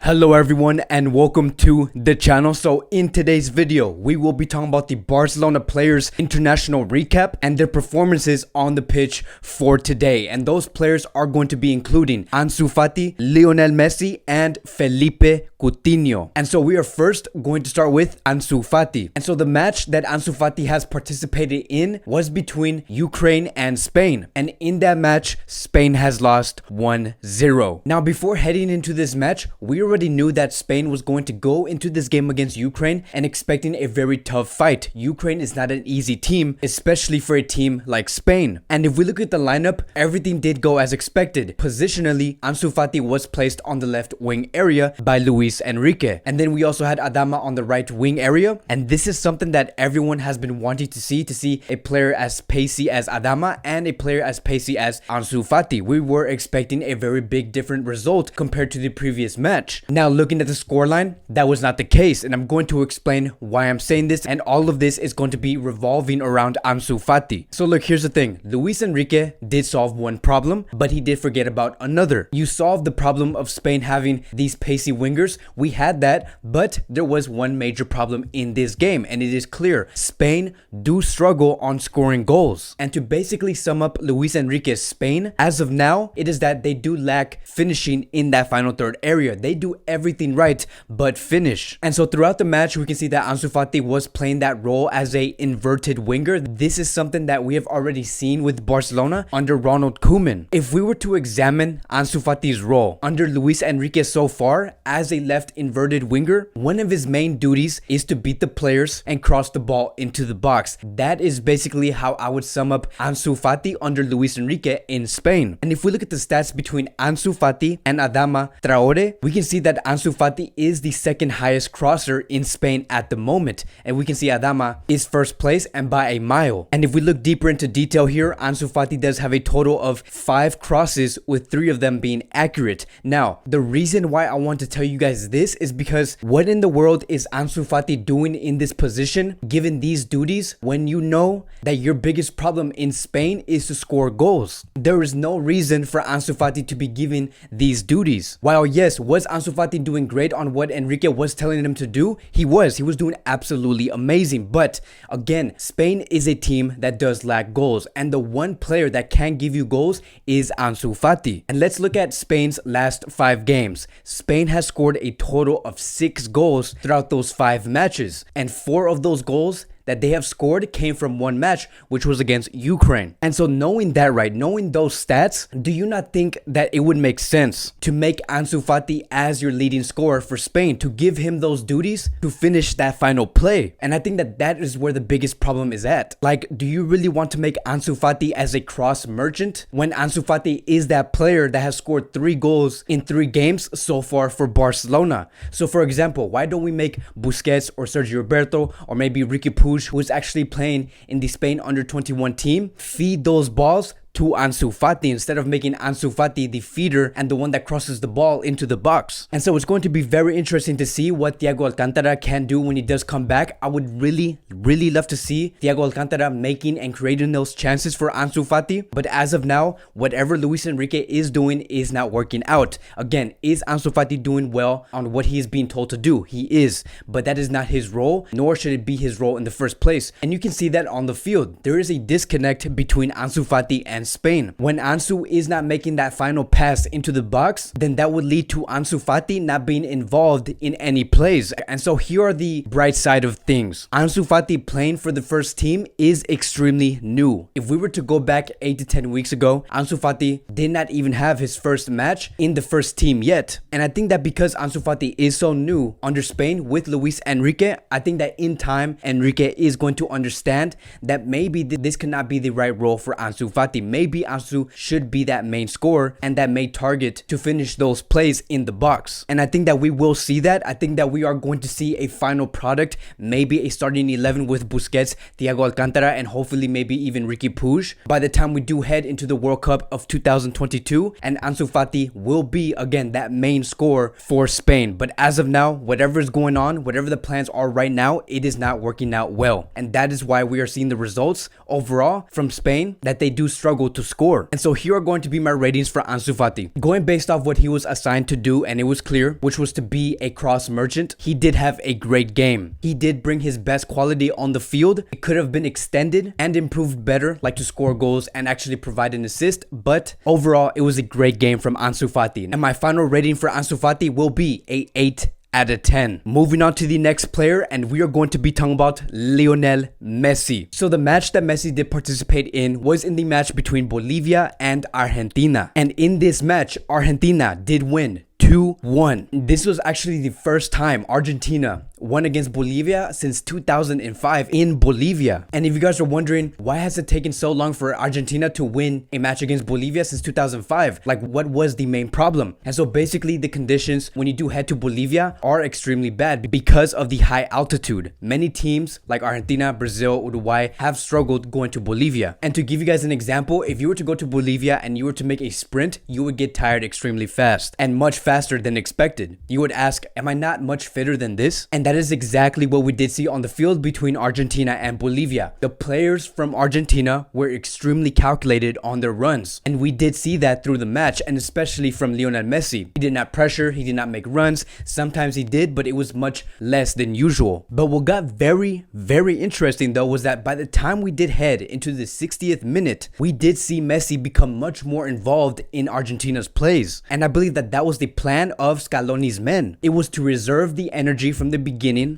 Hello everyone and welcome to the channel. So in today's video, we will be talking about the Barcelona players international recap and their performances on the pitch for today. And those players are going to be including Ansu Fati, Lionel Messi, and Felipe Coutinho. And so we are first going to start with Ansu Fati. And so the match that Ansu Fati has participated in was between Ukraine and Spain. And in that match, Spain has lost 1-0. Now before heading into this match, we already knew that Spain was going to go into this game against Ukraine and expecting a very tough fight. Ukraine is not an easy team, especially for a team like Spain. And if we look at the lineup, everything did go as expected. Positionally, Ansu Fati was placed on the left wing area by Luis Enrique. And then we also had Adama on the right wing area. And this is something that everyone has been wanting to see a player as pacey as Adama and a player as pacey as Ansu Fati. We were expecting a very big different result compared to the previous match. Now looking at the scoreline, that was not the case, and I'm going to explain why I'm saying this, and all of this is going to be revolving around Ansu Fati. So look, here's the thing. Luis Enrique did solve one problem, but he did forget about another. You solved the problem of Spain having these pacey wingers. We had that, but there was one major problem in this game, and it is clear. Spain do struggle on scoring goals. And to basically sum up Luis Enrique's Spain, as of now, it is that they do lack finishing in that final third area. They do everything right but finish. And so throughout the match, we can see that Ansu Fati was playing that role as a inverted winger. This is something that we have already seen with Barcelona under Ronald Koeman. If we were to examine Ansu Fati's role under Luis Enrique so far as a left inverted winger, one of his main duties is to beat the players and cross the ball into the box. That is basically how I would sum up Ansu Fati under Luis Enrique in Spain. And if we look at the stats between Ansu Fati and Adama Traore, we can see that Ansu Fati is the second highest crosser in Spain at the moment, and we can see Adama is first place and by a mile. And if we look deeper into detail here, Ansu Fati does have a total of 5 crosses, with 3 of them being accurate. Now, the reason why I want to tell you guys this is because what in the world is Ansu Fati doing in this position, given these duties, when you know that your biggest problem in Spain is to score goals? There is no reason for Ansu Fati to be given these duties. While yes, was Ansu Fati doing great on what Enrique was telling him to do? He was doing absolutely amazing. But again, Spain is a team that does lack goals, and the one player that can give you goals is Ansu Fati. And let's look at Spain's last 5 games. Spain has scored a total of 6 goals throughout those 5 matches, and 4 of those goals that they have scored came from one match, which was against Ukraine. And so knowing that, right, knowing those stats, do you not think that it would make sense to make Ansu Fati as your leading scorer for Spain, to give him those duties to finish that final play? And I think that that is where the biggest problem is at. Like, do you really want to make Ansu Fati as a cross merchant when Ansu Fati is that player that has scored 3 goals in 3 games so far for Barcelona? So for example, why don't we make Busquets or Sergio Roberto or maybe Ricky Puig, who is actually playing in the Spain under-21 team, feed those balls to Ansu Fati instead of making Ansu Fati the feeder and the one that crosses the ball into the box? And so it's going to be very interesting to see what Thiago Alcantara can do when he does come back. I would really love to see Thiago Alcantara making and creating those chances for Ansu Fati. But as of now, whatever Luis Enrique is doing is not working out. Again, is Ansu Fati doing well on what he is being told to do? He is, but that is not his role, nor should it be his role in the first place. And you can see that on the field. There is a disconnect between Ansu Fati and Spain. When Ansu is not making that final pass into the box, then that would lead to Ansu Fati not being involved in any plays. And so here are the bright side of things. Ansu Fati playing for the first team is extremely new. If we were to go back 8 to 10 weeks ago, Ansu Fati did not even have his first match in the first team yet. And I think that because Ansu Fati is so new under Spain with Luis Enrique, I think that in time Enrique is going to understand that maybe this cannot be the right role for Ansu Fati. Maybe Ansu should be that main scorer and that main target to finish those plays in the box. And I think that we will see that. I think that we are going to see a final product, maybe a starting 11 with Busquets, Thiago Alcantara, and hopefully maybe even Ricky Puig by the time we do head into the World Cup of 2022. And Ansu Fati will be, again, that main scorer for Spain. But as of now, whatever is going on, whatever the plans are right now, it is not working out well. And that is why we are seeing the results overall from Spain, that they do struggle struggled to score. And so here are going to be my ratings for Ansu Fati. Going based off what he was assigned to do, and it was clear, which was to be a cross merchant, he did have a great game. He did bring his best quality on the field. It could have been extended and improved better, like to score goals and actually provide an assist, but overall it was a great game from Ansu Fati. And my final rating for Ansu Fati will be a 8 out of 10. Moving on to the next player, and we are going to be talking about Lionel Messi. So the match that Messi did participate in was in the match between Bolivia and Argentina. And in this match, Argentina did win 2-1. This was actually the first time Argentina won against Bolivia since 2005 in Bolivia. And if you guys are wondering, why has it taken so long for Argentina to win a match against Bolivia since 2005? Like, what was the main problem? And so basically the conditions when you do head to Bolivia are extremely bad because of the high altitude. Many teams like Argentina, Brazil, Uruguay have struggled going to Bolivia. And to give you guys an example, if you were to go to Bolivia and you were to make a sprint, you would get tired extremely fast and much faster than expected. You would ask, am I not much fitter than this? And that is exactly what we did see on the field between Argentina and Bolivia. The players from Argentina were extremely calculated on their runs, and we did see that through the match, and especially from Lionel Messi. He did not pressure, he did not make runs. Sometimes he did, but it was much less than usual. But what got very interesting though was that by the time we did head into the 60th minute, we did see Messi become much more involved in Argentina's plays. And I believe that was the plan of Scaloni's men. It was to reserve the energy from the beginning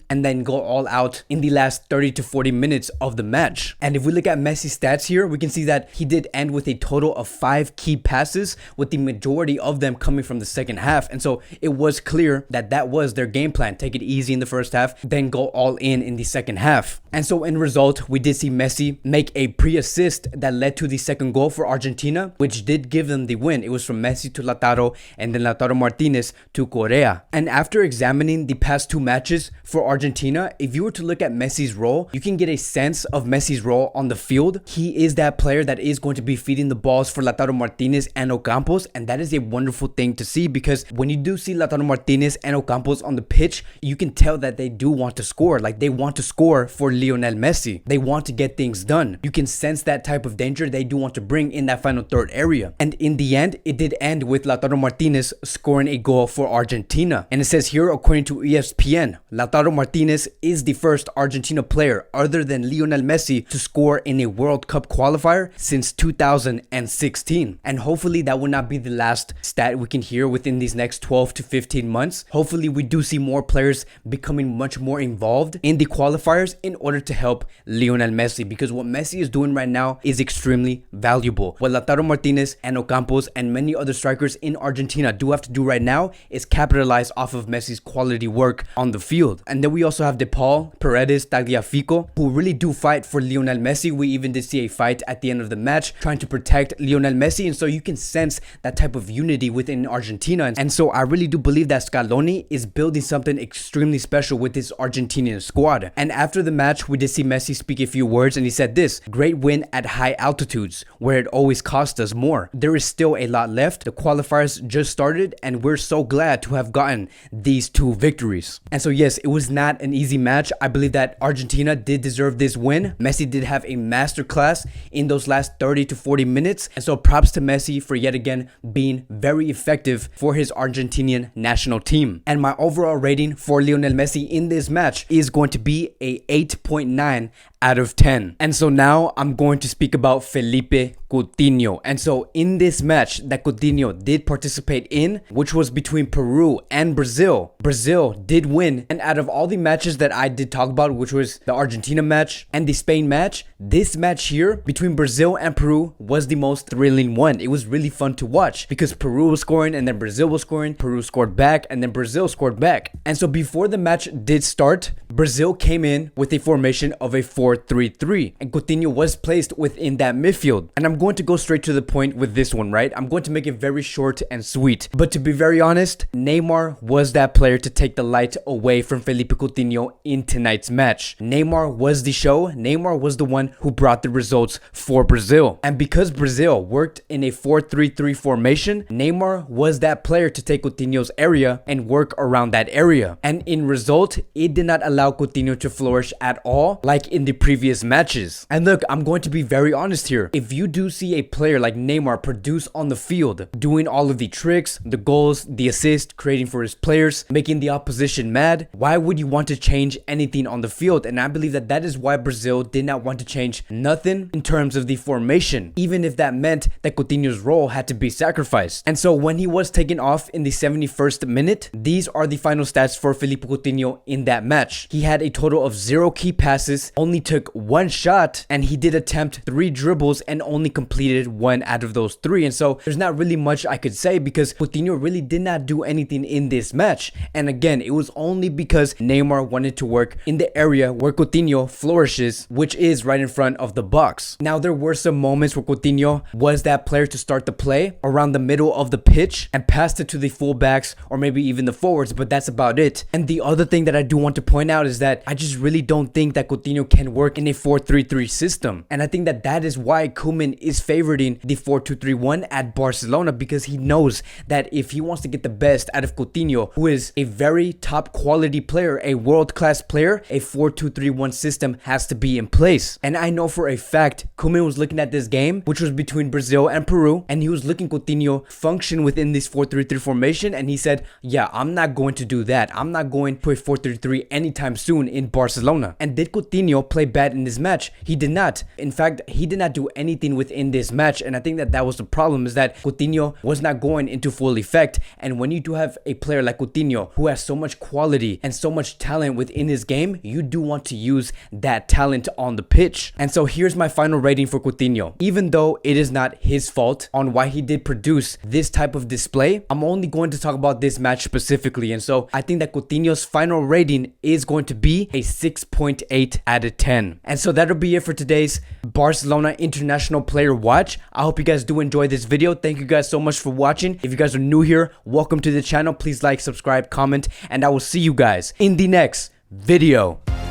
and then go all out in the last 30 to 40 minutes of the match. And if we look at Messi's stats here, we can see that he did end with a total of 5 key passes, with the majority of them coming from the second half. And so it was clear that that was their game plan. Take it easy in the first half, then go all in the second half. And so in result, we did see Messi make a pre-assist that led to the second goal for Argentina, which did give them the win. It was from Messi to Lautaro, and then Lautaro Martinez to Correa. And after examining the past 2 matches for Argentina, if you were to look at Messi's role, you can get a sense of Messi's role on the field. He is that player that is going to be feeding the balls for Lautaro Martinez and Ocampos, and that is a wonderful thing to see, because when you do see Lautaro Martinez and Ocampos on the pitch, you can tell that they do want to score. Like, they want to score for Lionel Messi. They want to get things done. You can sense that type of danger they do want to bring in that final third area. And in the end, it did end with Lautaro Martinez scoring a goal for Argentina. And it says here, according to ESPN, Lautaro Martinez is the first Argentina player other than Lionel Messi to score in a World Cup qualifier since 2016. And hopefully that will not be the last stat we can hear within these next 12 to 15 months. Hopefully we do see more players becoming much more involved in the qualifiers in order to help Lionel Messi, because what Messi is doing right now is extremely valuable. What Lautaro Martinez and Ocampos and many other strikers in Argentina do have to do right now is capitalize off of Messi's quality work on the field. And then we also have De Paul, Paredes, Tagliafico, who really do fight for Lionel Messi. We even did see a fight at the end of the match trying to protect Lionel Messi, and so you can sense that type of unity within Argentina. And so I really do believe that Scaloni is building something extremely special with this Argentinian squad. And after the match, we did see Messi speak a few words, and he said this: "Great win at high altitudes, where it always cost us more. There is still a lot left. The qualifiers just started, and we're so glad to have gotten these 2 victories." And so yes, it was not an easy match. I believe that Argentina did deserve this win. Messi did have a masterclass in those last 30 to 40 minutes. And so props to Messi for yet again being very effective for his Argentinian national team. And my overall rating for Lionel Messi in this match is going to be a 8.9 out of 10. And so now I'm going to speak about Felipe Coutinho. And so in this match that Coutinho did participate in, which was between Peru and Brazil, Brazil did win. And out of all the matches that I did talk about, which was the Argentina match and the Spain match, this match here between Brazil and Peru was the most thrilling one. It was really fun to watch because Peru was scoring and then Brazil was scoring. Peru scored back and then Brazil scored back. And so before the match did start, Brazil came in with a formation of a 4-3-3, and Coutinho was placed within that midfield. And I'm going to go straight to the point with this one, right? I'm going to make it very short and sweet. But to be very honest, Neymar was that player to take the light away from Felipe Coutinho in tonight's match. Neymar was the show. Neymar was the one who brought the results for Brazil. And because Brazil worked in a 4-3-3 formation, Neymar was that player to take Coutinho's area and work around that area. And in result, it did not allow Coutinho to flourish at all, like in the previous matches. And look, I'm going to be very honest here. If you do see a player like Neymar produce on the field, doing all of the tricks, the goals, the assists, creating for his players, making the opposition mad, why would you want to change anything on the field? And I believe that that is why Brazil did not want to change nothing in terms of the formation, even if that meant that Coutinho's role had to be sacrificed. And so when he was taken off in the 71st minute, these are the final stats for Felipe Coutinho in that match. He had a total of 0 key passes, only took 1 shot, and he did attempt 3 dribbles and only completed 1 out of those 3. And so there's not really much I could say because Coutinho really did not do anything in this match. And again, it was only because Neymar wanted to work in the area where Coutinho flourishes, which is right in front of the box. Now, there were some moments where Coutinho was that player to start the play around the middle of the pitch and passed it to the fullbacks or maybe even the forwards, but that's about it. And the other thing that I do want to point out is that I just really don't think that Coutinho can work in a 4-3-3 system. And I think that that is why Koeman is favoriting the 4-2-3-1 at Barcelona, because he knows that if he wants to get the best out of Coutinho, who is a very top quality player, a world-class player, a 4-2-3-1 system has to be in place. And I know for a fact Koeman was looking at this game, which was between Brazil and Peru, and he was looking Coutinho function within this 4-3-3 formation, and he said, yeah, I'm not going to do that. I'm not going to a 4-3-3 anytime soon in Barcelona. And did Coutinho play bad in this match? He did not. In fact, he did not do anything within this match, and I think that that was the problem, is that Coutinho was not going into full effect. And when you do have a player like Coutinho who has so much quality and so much talent within his game, you do want to use that talent on the pitch. And so here's my final rating for Coutinho. Even though it is not his fault on why he did produce this type of display, I'm only going to talk about this match specifically. And so I think that Coutinho's final rating is going to be a 6.8 out of 10. And so that'll be it for today's Barcelona International Player Watch. I hope you guys do enjoy this video. Thank you guys so much for watching. If you guys are new here, welcome to the channel. Please like, subscribe, comment, and I will see you guys in the next video.